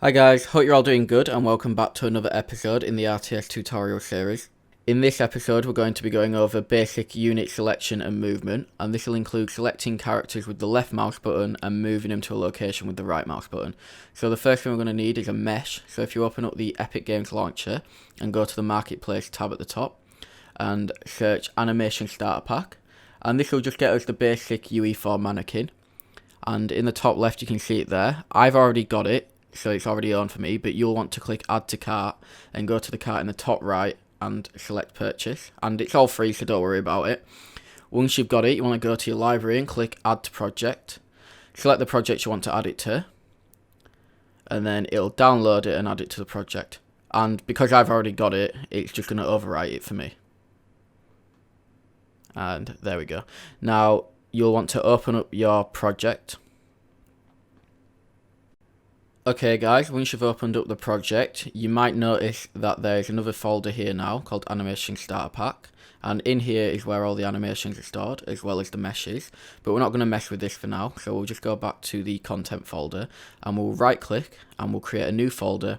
Hi guys, hope you're all doing good and welcome back to another episode in the RTS tutorial series. In this episode we're going to be going over basic unit selection and movement, and this will include selecting characters with the left mouse button and moving them to a location with the right mouse button. So the first thing we're going to need is a mesh. So if you open up the Epic Games launcher and go to the Marketplace tab at the top and search Animation Starter Pack, and this will just get us the basic UE4 mannequin, and in the top left you can see it there. I've already got it, so it's already on for me, but you'll want to click add to cart and go to the cart in the top right and select purchase, and it's all free, so don't worry about it. Once you've got it, you want to go to your library and click add to project, select the project you want to add it to, and then it'll download it and add it to the project. And because I've already got it, it's just going to overwrite it for me. And there we go. Now you'll want to open up your project. Okay guys, once you've opened up the project, you might notice that there's another folder here now called Animation Starter Pack, and in here is where all the animations are stored as well as the meshes, but we're not going to mess with this for now, so we'll just go back to the content folder and we'll right click and we'll create a new folder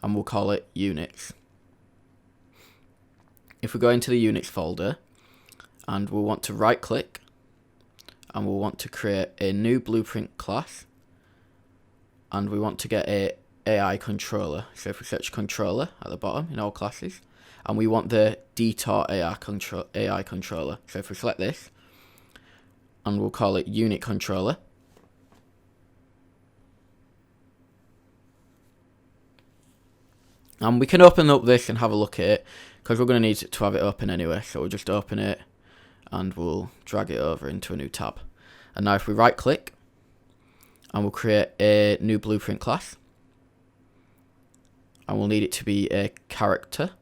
and we'll call it units. If we go into the units folder and we'll want to right click and we'll want to create a new blueprint class, and we want to get a AI controller. So if we search controller at the bottom in all classes, and we want the detour AI controller. So if we select this, and we'll call it unit controller. And we can open up this and have a look at it, because we're going to need to have it open anyway. So we'll just open it, and we'll drag it over into a new tab. And now if we right click, and we'll create a new blueprint class, and we'll need it to be a character,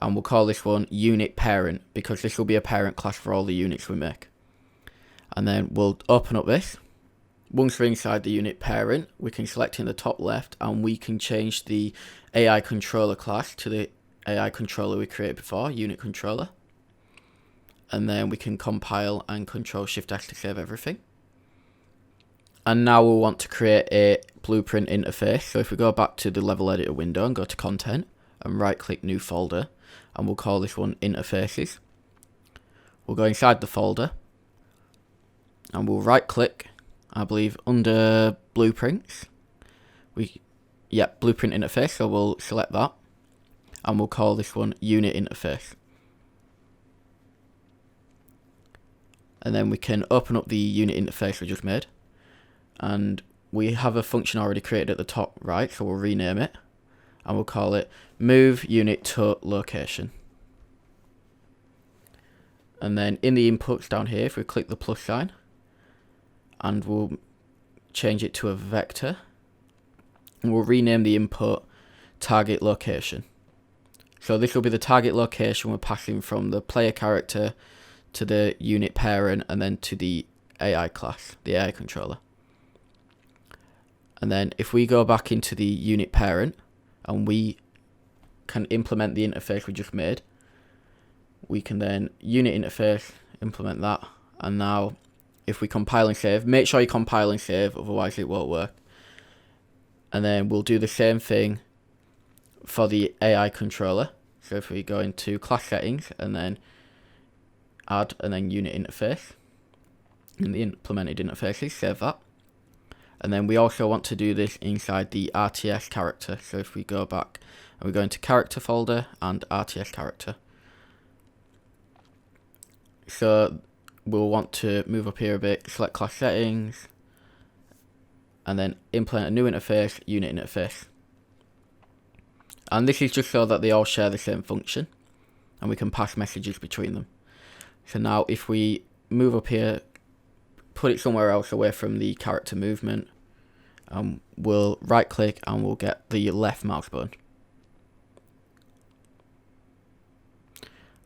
and we'll call this one unit parent, because this will be a parent class for all the units we make. And then we'll open up this. Once we're inside the unit parent, we can select in the top left and we can change the AI controller class to the AI controller we created before, unit controller. And then we can compile and Control-Shift-S to save everything. And now we'll want to create a blueprint interface. So if we go back to the level editor window and go to content and right click new folder, and we'll call this one interfaces. We'll go inside the folder and we'll right click, I believe under blueprints. Blueprint interface, so we'll select that and we'll call this one unit interface. And then we can open up the unit interface we just made. And we have a function already created at the top right, so we'll rename it and we'll call it move unit to location. And then in the inputs down here, if we click the plus sign, and we'll change it to a vector, and we'll rename the input target location. So this will be the target location we're passing from the player character to the unit parent and then to the AI class, the AI controller. And then if we go back into the unit parent and we can implement the interface we just made, we can then unit interface, implement that. And now if we compile and save, make sure you compile and save, otherwise it won't work. And then we'll do the same thing for the AI controller. So if we go into class settings and then add and then unit interface in the implemented interfaces, save that. And then we also want to do this inside the RTS character. So if we go back and we go into character folder and RTS character. So we'll want to move up here a bit, select class settings, and then implement a new interface, unit interface. And this is just so that they all share the same function and we can pass messages between them. So now if we move up here, put it somewhere else away from the character movement, we'll right click and we'll get the left mouse button.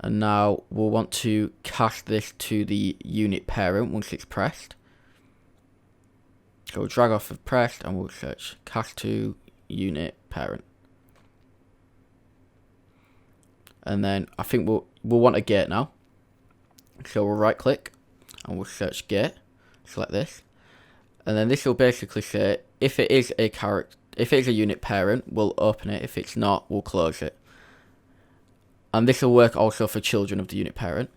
And now we'll want to cast this to the unit parent once it's pressed. So we'll drag off of pressed and we'll search cast to unit parent. And then I think we'll want a gate now. So we'll right click and we'll search gate, select this. And then this will basically say if it is a unit parent, we'll open it. If it's not, we'll close it. And this will work also for children of the unit parent.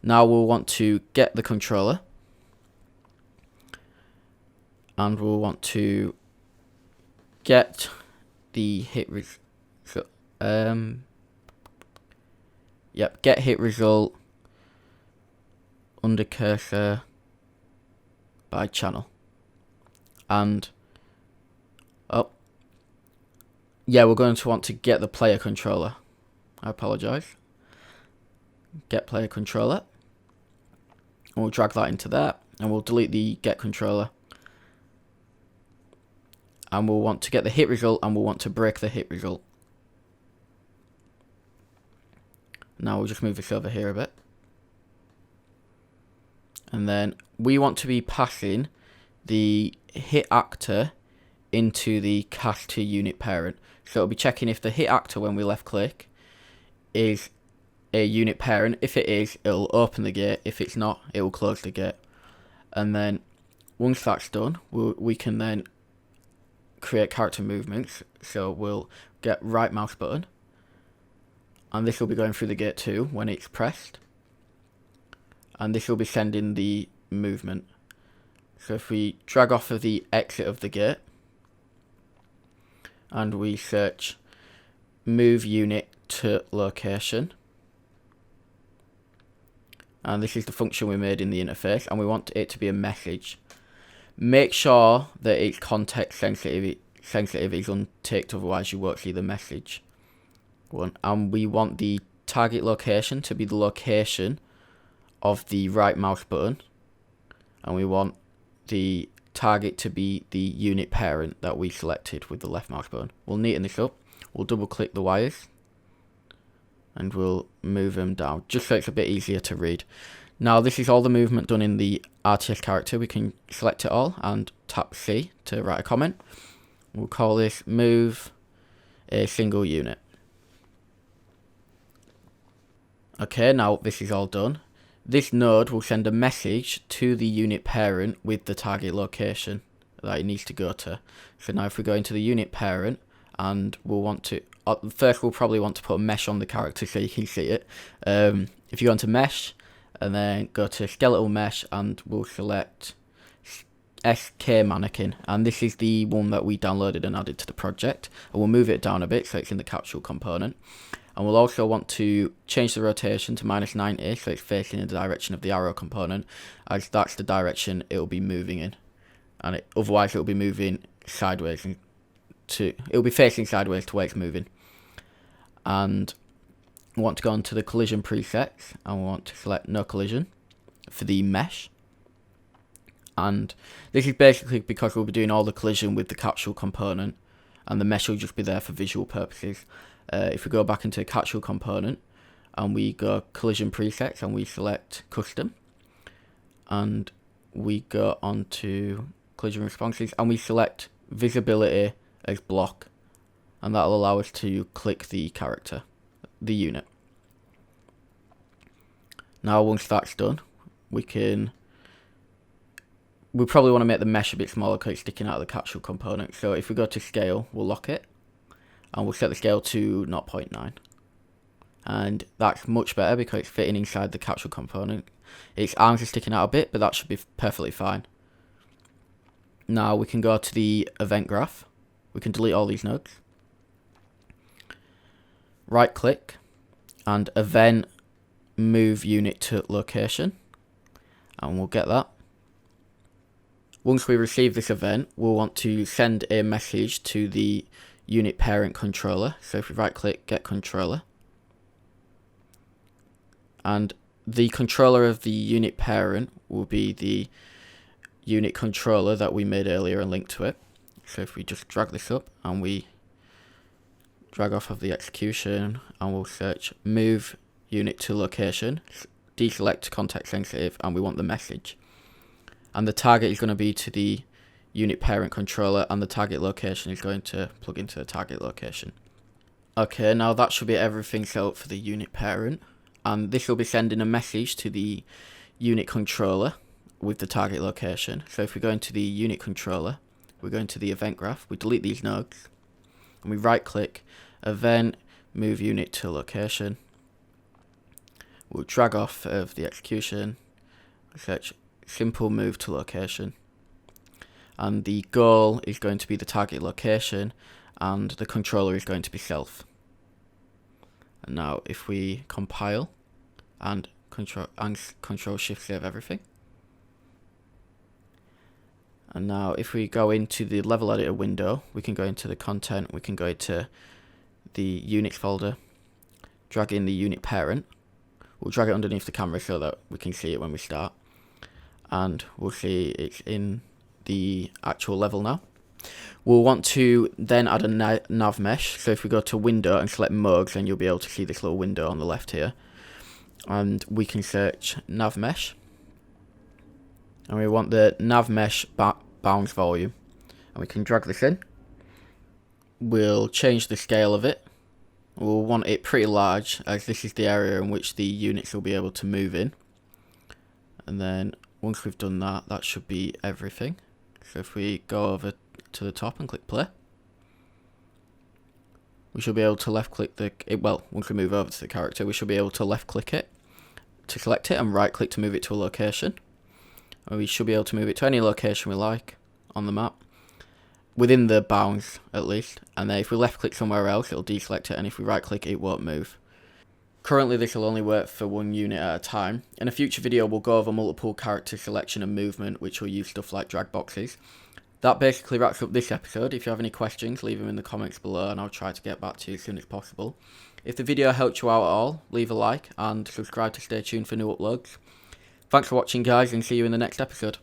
Now we'll want to get the controller, and we'll want to get the hit result. Get hit result under cursor by channel. And we're going to want to get the player controller. I apologize. Get player controller. And we'll drag that into there, and we'll delete the get controller. And we'll want to get the hit result, and we'll want to break the hit result. Now we'll just move this over here a bit. And then we want to be passing the hit actor into the cast to unit parent. So it'll be checking if the hit actor, when we left click, is a unit parent. If it is, it'll open the gate. If it's not, it will close the gate. And then once that's done, we can then create character movements. So we'll get right mouse button, and this will be going through the gate too when it's pressed, and this will be sending the movement. So if we drag off of the exit of the gate and we search move unit to location, and this is the function we made in the interface, and we want it to be a message. Make sure that it's context sensitive is unticked, otherwise you won't see the message. And we want the target location to be the location of the right mouse button, and we want the target to be the unit parent that we selected with the left mouse button. We'll neaten this up. We'll double click the wires and we'll move them down just so it's a bit easier to read. Now this is all the movement done in the RTS character. We can select it all and tap C to write a comment. We'll call this move a single unit. Okay, now this is all done. This node will send a message to the unit parent with the target location that it needs to go to. So now if we go into the unit parent, and we'll want to, first we'll probably want to put a mesh on the character so you can see it. If you go into mesh, and then go to skeletal mesh, and we'll select SK mannequin, and this is the one that we downloaded and added to the project, and we'll move it down a bit so it's in the capsule component. And we'll also want to change the rotation to -90 so it's facing in the direction of the arrow component, as that's the direction it will be moving in, and otherwise it will be moving sideways, it'll be facing sideways to where it's moving. And we want to go into the collision presets, and we want to select no collision for the mesh. And this is basically because we'll be doing all the collision with the capsule component, and the mesh will just be there for visual purposes. If we go back into the capsule component and we go collision presets and we select custom, and we go onto collision responses and we select visibility as block, and that'll allow us to click the character, the unit. Now once that's done, we probably want to make the mesh a bit smaller because it's sticking out of the capsule component. So if we go to scale, we'll lock it, and we'll set the scale to 0.9. And that's much better because it's fitting inside the capsule component. Its arms are sticking out a bit, but that should be perfectly fine. Now we can go to the event graph. We can delete all these nodes. Right click and event move unit to location, and we'll get that. Once we receive this event, we'll want to send a message to the unit parent controller. So if we right click, get controller, and the controller of the unit parent will be the unit controller that we made earlier and linked to it. So if we just drag this up and we drag off of the execution, and we'll search move unit to location, deselect context sensitive, and we want the message. And the target is going to be to the unit parent controller, and the target location is going to plug into the target location. Okay, now that should be everything set up for the unit parent, and this will be sending a message to the unit controller with the target location. So if we go into the unit controller, we go into the event graph, we delete these nodes, and we right click, event, move unit to location. We'll drag off of the execution, search simple move to location. And the goal is going to be the target location, and the controller is going to be self. And now if we compile and control shift save everything. And now if we go into the level editor window, we can go into the content, we can go into the Unix folder, drag in the unit parent. We'll drag it underneath the camera so that we can see it when we start. And we'll see it's in the actual level now. We'll want to then add a nav mesh. So if we go to window and select modes, then you'll be able to see this little window on the left here. And we can search nav mesh. And we want the nav mesh bounds volume. And we can drag this in. We'll change the scale of it. We'll want it pretty large, as this is the area in which the units will be able to move in. And then once we've done that, that should be everything. So if we go over to the top and click play, we should be able to left click once we move over to the character, we should be able to left click it to select it and right click to move it to a location. And we should be able to move it to any location we like on the map, within the bounds at least. And then if we left click somewhere else, it'll deselect it, and if we right click, it won't move. Currently this will only work for one unit at a time. In a future video we'll go over multiple character selection and movement, which will use stuff like drag boxes. That basically wraps up this episode. If you have any questions, leave them in the comments below and I'll try to get back to you as soon as possible. If the video helped you out at all, leave a like and subscribe to stay tuned for new uploads. Thanks for watching guys, and see you in the next episode.